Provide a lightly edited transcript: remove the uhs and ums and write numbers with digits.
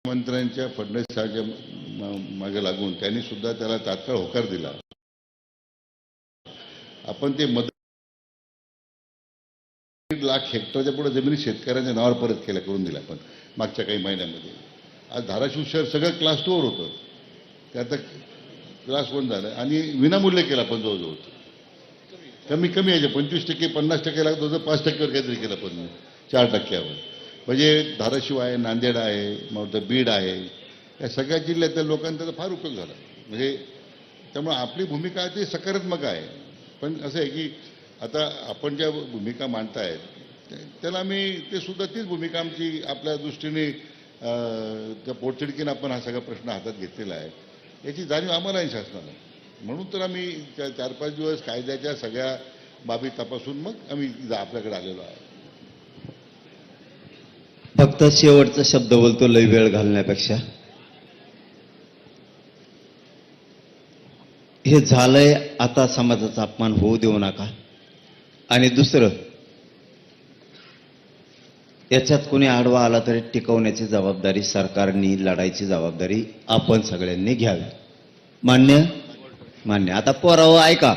मंत्र्यांच्या फडणवीस साहेबांच्या मागे लागून त्यांनी सुद्धा त्याला तात्काळ होकार दिला. आपण ते 1.5 लाख हेक्टरच्या पुढे जमिनी शेतकऱ्यांच्या नावावर परत केल्या करून दिल्या. पण मागच्या काही महिन्यामध्ये आज धाराशिव शहर सगळं क्लास 2 वर होतं, ते आता क्लास 1 झालं आणि विनामूल्य केला. पण जवळजवळ कमी यायचे 25%, 50% लागत होतं, 5%वर काहीतरी केलं, पण 4%वर. म्हणजे धाराशिव आहे, नांदेड आहे, मग बीड आहे, या सगळ्या जिल्ह्यातल्या लोकांचा त्याचा फार उपयोग झाला. म्हणजे त्यामुळे आपली भूमिका ती सकारात्मक आहे. पण असं आहे की आता आपण ज्या भूमिका मांडतायत त्याला आम्ही ते सुद्धा तीच भूमिका आमची आपल्या दृष्टीने त्या पोटतिडकीनं आपण हा सगळा प्रश्न हातात घेतलेला आहे, याची जाणीव आम्हाला आहे शासनाला. म्हणून तर आम्ही 4-5 दिवस कायद्याच्या सगळ्या बाबी तपासून मग आम्ही आपल्याकडे आलेलो आहे. फक्त शेवटचा शब्द बोलतो लय वेळ घालण्यापेक्षा. हे झालंय, आता समाजाचा अपमान होऊ देऊ नका. आणि दुसरं, याच्यात कोणी आडवा आला तरी टिकवण्याची जबाबदारी सरकारने, लढायची जबाबदारी आपण सगळ्यांनी घ्यावी. मान्य. आता पोरावं ऐका.